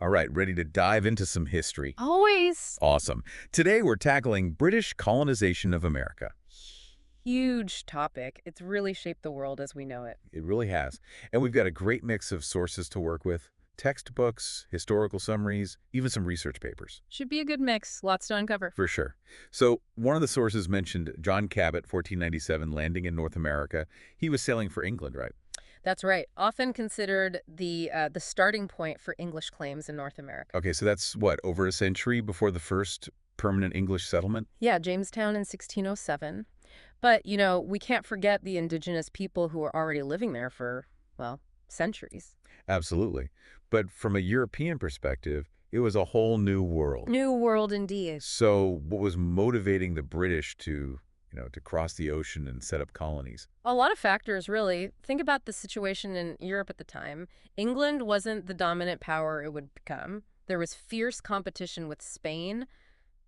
All right, ready to dive into some history? Always. Awesome. Today we're tackling British colonization of America. Huge topic. It's really shaped the world as we know it. It really has. And we've got a great mix of sources to work with. Textbooks, historical summaries, even some research papers. Should be a good mix. Lots to uncover. For sure. So one of the sources mentioned John Cabot, 1497, landing in North America. He was sailing for England, right? That's right. Often considered the starting point for English claims in North America. Okay, so that's what, over a century before the first permanent English settlement? Yeah, Jamestown in 1607. But, we can't forget the indigenous people who were already living there for, well, centuries. Absolutely. But from a European perspective, it was a whole new world. New world indeed. So what was motivating the British to cross the ocean and set up colonies? A lot of factors, really. Think about the situation in Europe at the time. England wasn't the dominant power it would become. There was fierce competition with Spain.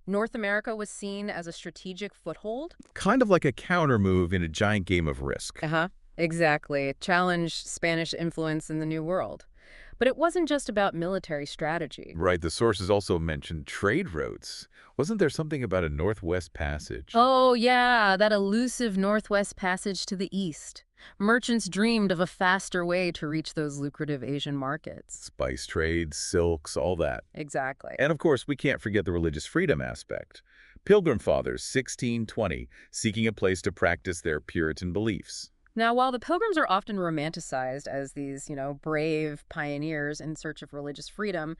North America was seen as a strategic foothold. Kind of like a counter move in a giant game of Risk. Uh-huh. Exactly. It challenged Spanish influence in the New World. But it wasn't just about military strategy. Right, the sources also mentioned trade routes. Wasn't there something about a Northwest Passage? Oh, yeah, that elusive Northwest Passage to the east. Merchants dreamed of a faster way to reach those lucrative Asian markets. Spice trade, silks, all that. Exactly. And of course, we can't forget the religious freedom aspect. Pilgrim Fathers, 1620, seeking a place to practice their Puritan beliefs. Now, while the Pilgrims are often romanticized as these, brave pioneers in search of religious freedom,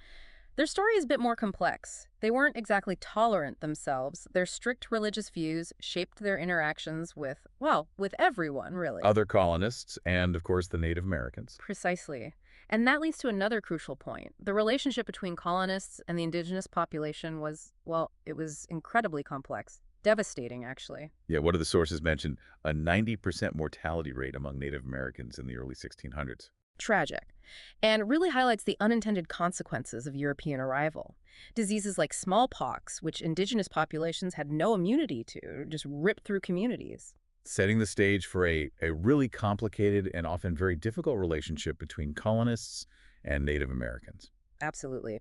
their story is a bit more complex. They weren't exactly tolerant themselves. Their strict religious views shaped their interactions with, well, with everyone, really. Other colonists, and of course the Native Americans. Precisely. And that leads to another crucial point. The relationship between colonists and the indigenous population was, well, it was incredibly complex. Devastating, actually. Yeah, one of the sources mentioned a 90% mortality rate among Native Americans in the early 1600s. Tragic. And really highlights the unintended consequences of European arrival. Diseases like smallpox, which indigenous populations had no immunity to, just ripped through communities. Setting the stage for a really complicated and often very difficult relationship between colonists and Native Americans. Absolutely.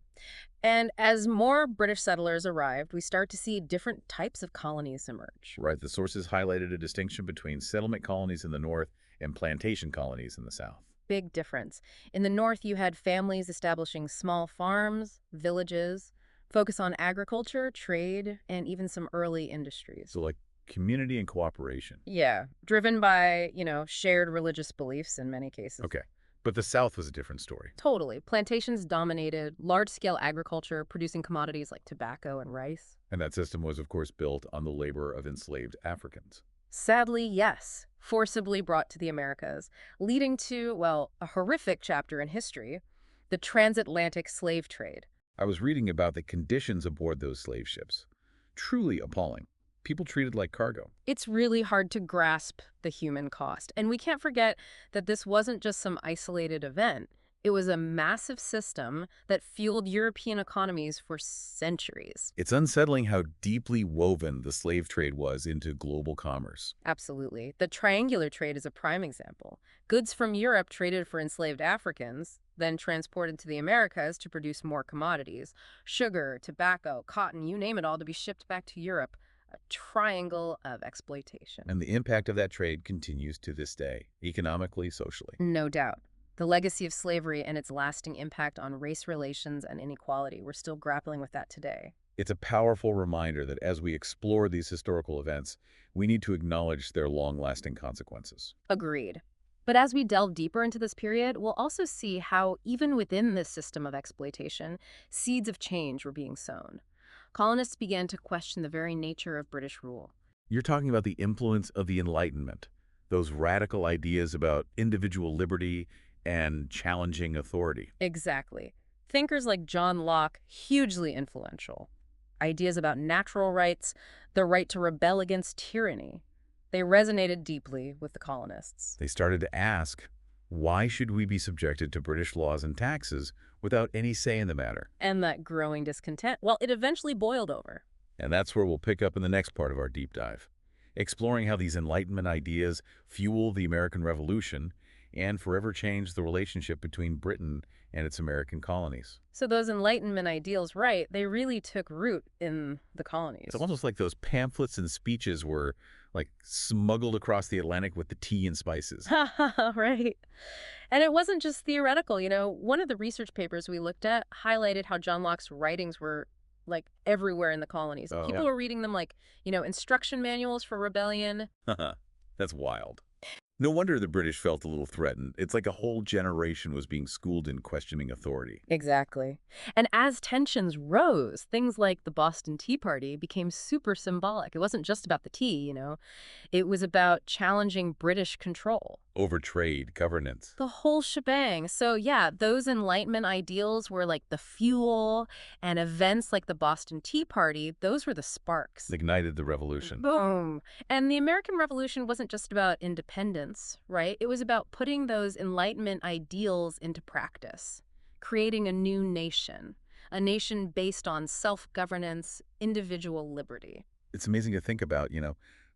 And as more British settlers arrived, we start to see different types of colonies emerge. Right, the sources highlighted a distinction between settlement colonies in the north and plantation colonies in the south. Big difference. In the north, you had families establishing small farms, villages, focus on agriculture, trade, and even some early industries. So like community and cooperation. Yeah, driven by, shared religious beliefs in many cases. Okay, but the south was a different story. Totally. Plantations dominated large-scale agriculture, producing commodities like tobacco and rice. And that system was, of course, built on the labor of enslaved Africans. Sadly, yes, forcibly brought to the Americas, leading to, well, a horrific chapter in history, the transatlantic slave trade. I was reading about the conditions aboard those slave ships. Truly appalling. People treated like cargo. It's really hard to grasp the human cost. And we can't forget that this wasn't just some isolated event. It was a massive system that fueled European economies for centuries. It's unsettling how deeply woven the slave trade was into global commerce. Absolutely. The triangular trade is a prime example. Goods from Europe traded for enslaved Africans, then transported to the Americas to produce more commodities. Sugar, tobacco, cotton, you name it all, to be shipped back to Europe. A triangle of exploitation. And the impact of that trade continues to this day, economically, socially. No doubt. The legacy of slavery and its lasting impact on race relations and inequality, we're still grappling with that today. It's a powerful reminder that as we explore these historical events, we need to acknowledge their long-lasting consequences. Agreed. But as we delve deeper into this period, we'll also see how, even within this system of exploitation, seeds of change were being sown. Colonists began to question the very nature of British rule. You're talking about the influence of the Enlightenment, those radical ideas about individual liberty and challenging authority. Exactly. Thinkers like John Locke, hugely influential. Ideas about natural rights, the right to rebel against tyranny. They resonated deeply with the colonists. They started to ask, why should we be subjected to British laws and taxes without any say in the matter? And that growing discontent, well, it eventually boiled over. And that's where we'll pick up in the next part of our deep dive, exploring how these Enlightenment ideas fuel the American Revolution and forever change the relationship between Britain and its American colonies. So those Enlightenment ideals, right, they really took root in the It's colonies. almost like those pamphlets and speeches were like smuggled across the Atlantic with the tea and spices. Right. And it wasn't just theoretical. One of the research papers we looked at highlighted how John Locke's writings were like everywhere in the colonies. Oh, People yeah. were reading them like, instruction manuals for rebellion. That's wild. No wonder the British felt a little threatened. It's like a whole generation was being schooled in questioning authority. Exactly. And as tensions rose, things like the Boston Tea Party became super symbolic. It wasn't just about the tea. It was about challenging British control. Over trade, governance. The whole shebang. So yeah, those Enlightenment ideals were like the fuel, and events like the Boston Tea Party, those were the sparks. Ignited the revolution. Boom. And the American Revolution wasn't just about independence, right? It was about putting those Enlightenment ideals into practice, creating a nation based on self-governance, individual liberty. It's amazing to think about,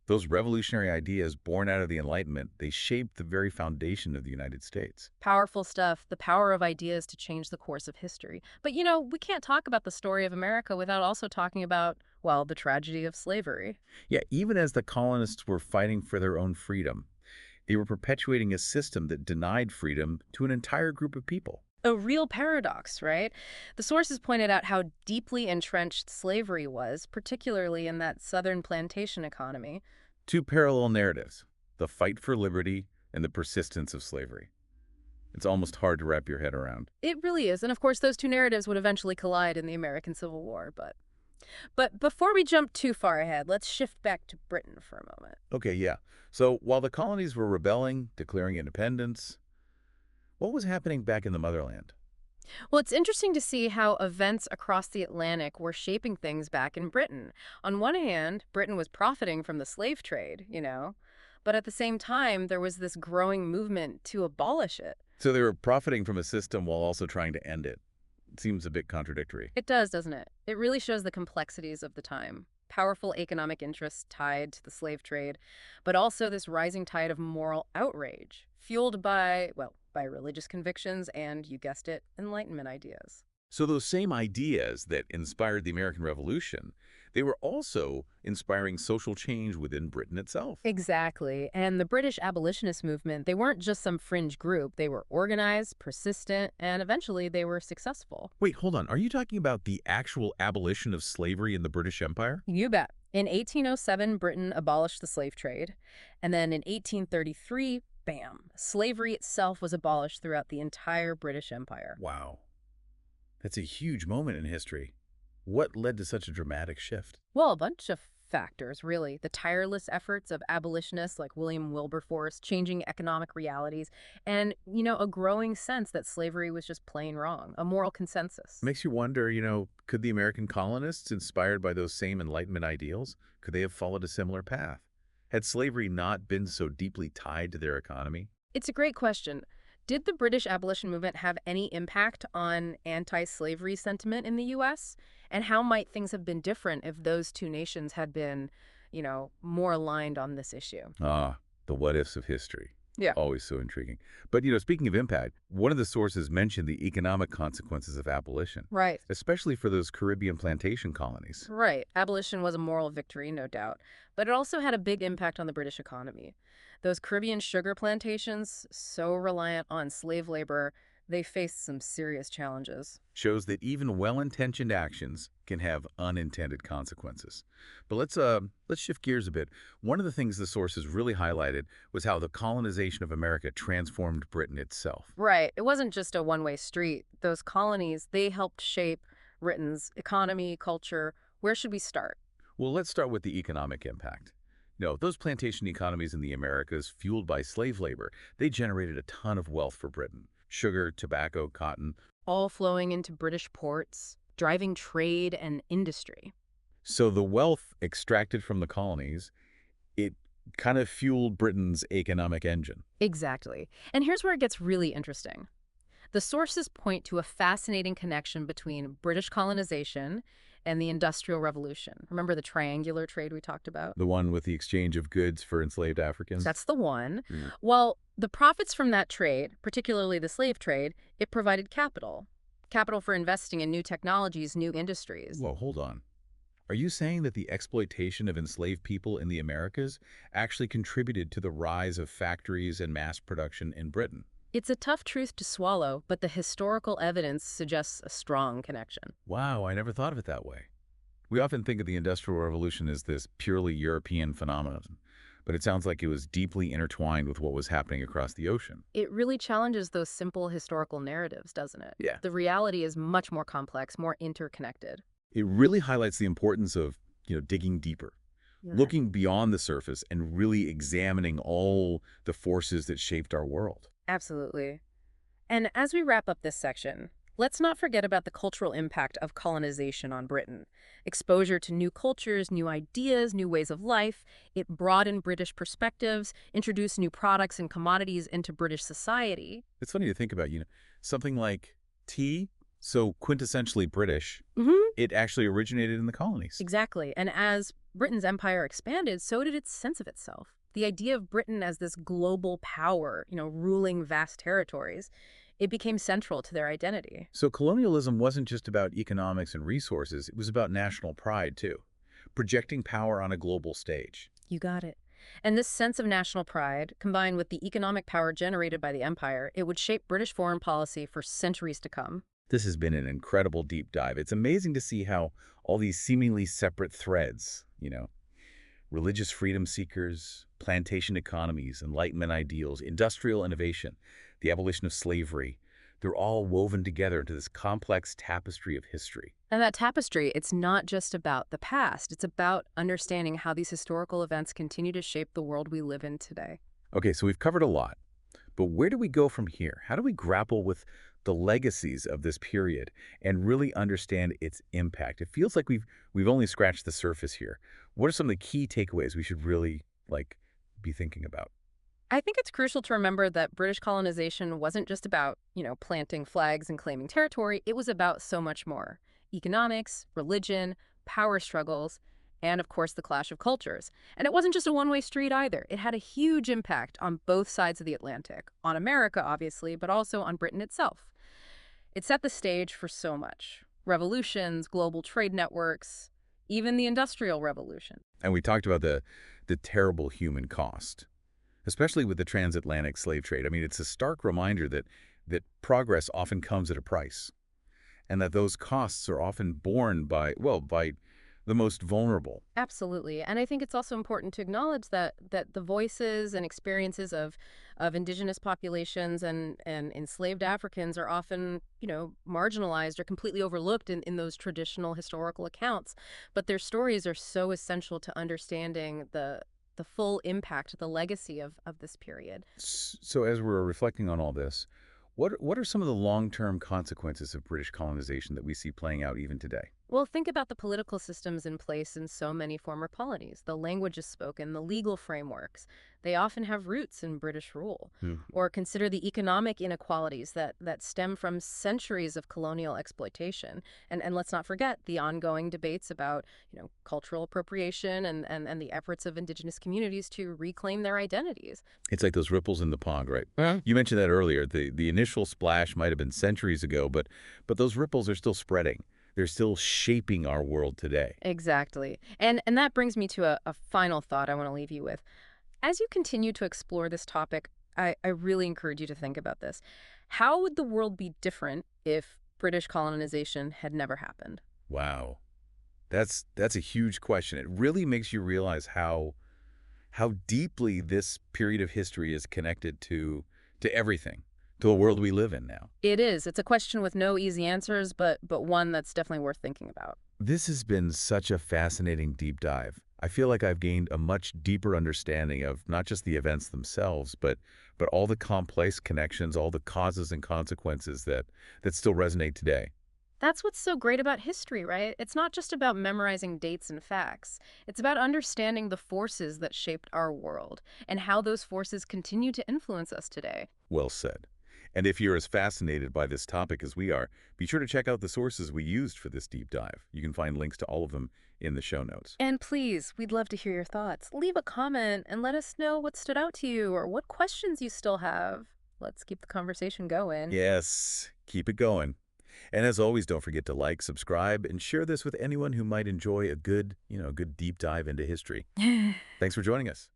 those revolutionary ideas born out of the Enlightenment, they shaped the very foundation of the United States. Powerful stuff, the power of ideas to change the course of history. But we can't talk about the story of America without also talking about, well, the tragedy of slavery. Yeah, even as the colonists were fighting for their own freedom, they were perpetuating a system that denied freedom to an entire group of people. A real paradox, right? The sources pointed out how deeply entrenched slavery was, particularly in that southern plantation economy. Two parallel narratives, the fight for liberty and the persistence of slavery. It's almost hard to wrap your head around. It really is. And of course, those two narratives would eventually collide in the American Civil War. But before we jump too far ahead, let's shift back to Britain for a moment. Okay, yeah. So while the colonies were rebelling, declaring independence, what was happening back in the motherland? Well, it's interesting to see how events across the Atlantic were shaping things back in Britain. On one hand, Britain was profiting from the slave trade. But at the same time, there was this growing movement to abolish it. So they were profiting from a system while also trying to end it. It seems a bit contradictory. It does, doesn't it? It really shows the complexities of the time. Powerful economic interests tied to the slave trade, but also this rising tide of moral outrage, fueled by religious convictions and, you guessed it, Enlightenment ideas. So those same ideas that inspired the American Revolution, they were also inspiring social change within Britain itself. Exactly. And the British abolitionist movement, they weren't just some fringe group. They were organized, persistent, and eventually they were successful. Wait, hold on. Are you talking about the actual abolition of slavery in the British Empire? You bet. In 1807, Britain abolished the slave trade. And then in 1833, bam, slavery itself was abolished throughout the entire British Empire. Wow. That's a huge moment in history. What led to such a dramatic shift? Well, a bunch of factors, really. The tireless efforts of abolitionists like William Wilberforce, changing economic realities, and, a growing sense that slavery was just plain wrong, a moral consensus. Makes you wonder, could the American colonists, inspired by those same Enlightenment ideals, could they have followed a similar path? Had slavery not been so deeply tied to their economy? It's a great question. Did the British abolition movement have any impact on anti-slavery sentiment in the U.S.? And how might things have been different if those two nations had been, more aligned on this issue? Ah, the what-ifs of history. Yeah. Always so intriguing. But, speaking of impact, one of the sources mentioned the economic consequences of abolition, Right. especially for those Caribbean plantation colonies. Right. Abolition was a moral victory, no doubt. But it also had a big impact on the British economy. Those Caribbean sugar plantations, so reliant on slave labor, they faced some serious challenges. Shows that even well-intentioned actions can have unintended consequences. But let's shift gears a bit. One of the things the sources really highlighted was how the colonization of America transformed Britain itself. Right. It wasn't just a one-way street. Those colonies, they helped shape Britain's economy, culture. Where should we start? Well, let's start with the economic impact. Those plantation economies in the Americas, fueled by slave labor, they generated a ton of wealth for Britain. Sugar, tobacco, cotton. All flowing into British ports, driving trade and industry. So the wealth extracted from the colonies, it kind of fueled Britain's economic engine. Exactly. And here's where it gets really interesting. The sources point to a fascinating connection between British colonization and the Industrial Revolution. Remember the triangular trade we talked about? The one with the exchange of goods for enslaved Africans? That's the one. Mm. Well, the profits from that trade, particularly the slave trade, it provided capital. Capital for investing in new technologies, new industries. Whoa, hold on. Are you saying that the exploitation of enslaved people in the Americas actually contributed to the rise of factories and mass production in Britain? It's a tough truth to swallow, but the historical evidence suggests a strong connection. Wow, I never thought of it that way. We often think of the Industrial Revolution as this purely European phenomenon, but it sounds like it was deeply intertwined with what was happening across the ocean. It really challenges those simple historical narratives, doesn't it? Yeah. The reality is much more complex, more interconnected. It really highlights the importance of, digging deeper, Yeah. looking beyond the surface and really examining all the forces that shaped our world. Absolutely. And as we wrap up this section, let's not forget about the cultural impact of colonization on Britain. Exposure to new cultures, new ideas, new ways of life. It broadened British perspectives, introduced new products and commodities into British society. It's funny to think about, something like tea, so quintessentially British, Mm-hmm. it actually originated in the colonies. Exactly. And as Britain's empire expanded, so did its sense of itself. The idea of Britain as this global power, ruling vast territories, it became central to their identity. So colonialism wasn't just about economics and resources, it was about national pride too, projecting power on a global stage. You got it. And this sense of national pride, combined with the economic power generated by the empire, it would shape British foreign policy for centuries to come. This has been an incredible deep dive. It's amazing to see how all these seemingly separate threads, religious freedom seekers, plantation economies, Enlightenment ideals, industrial innovation, the abolition of slavery, they're all woven together into this complex tapestry of history. And that tapestry, it's not just about the past. It's about understanding how these historical events continue to shape the world we live in today. Okay, so we've covered a lot, but where do we go from here? How do we grapple with the legacies of this period and really understand its impact? It feels like we've only scratched the surface here. What are some of the key takeaways we should really be thinking about? I think it's crucial to remember that British colonization wasn't just about, planting flags and claiming territory. It was about so much more. Economics, religion, power struggles, and of course the clash of cultures. And it wasn't just a one-way street either. It had a huge impact on both sides of the Atlantic, on America obviously, but also on Britain itself. It set the stage for so much. Revolutions, global trade networks, even the Industrial Revolution. And we talked about the terrible human cost, especially with the transatlantic slave trade. I mean, it's a stark reminder that progress often comes at a price, and that those costs are often borne by the most vulnerable. Absolutely. And I think it's also important to acknowledge that the voices and experiences of indigenous populations and enslaved Africans are often, marginalized or completely overlooked in those traditional historical accounts. But their stories are so essential to understanding the full impact, the legacy of this period. So as we're reflecting on all this, what are some of the long-term consequences of British colonization that we see playing out even today? Well, think about the political systems in place in so many former colonies, the languages spoken, the legal frameworks. They often have roots in British rule. Hmm. Or consider the economic inequalities that stem from centuries of colonial exploitation. And let's not forget the ongoing debates about, cultural appropriation and the efforts of indigenous communities to reclaim their identities. It's like those ripples in the pond, right? Yeah. You mentioned that earlier. The initial splash might have been centuries ago, but those ripples are still spreading. They're still shaping our world today. Exactly. And that brings me to a final thought I want to leave you with. As you continue to explore this topic, I really encourage you to think about this. How would the world be different if British colonization had never happened? Wow. That's a huge question. It really makes you realize how deeply this period of history is connected to everything, to the world we live in now. It is. It's a question with no easy answers, but one that's definitely worth thinking about. This has been such a fascinating deep dive. I feel like I've gained a much deeper understanding of not just the events themselves, but all the complex connections, all the causes and consequences that still resonate today. That's what's so great about history, right? It's not just about memorizing dates and facts. It's about understanding the forces that shaped our world and how those forces continue to influence us today. Well said. And if you're as fascinated by this topic as we are, be sure to check out the sources we used for this deep dive. You can find links to all of them in the show notes. And please, we'd love to hear your thoughts. Leave a comment and let us know what stood out to you or what questions you still have. Let's keep the conversation going. Yes, keep it going. And as always, don't forget to like, subscribe, and share this with anyone who might enjoy a good deep dive into history. Thanks for joining us.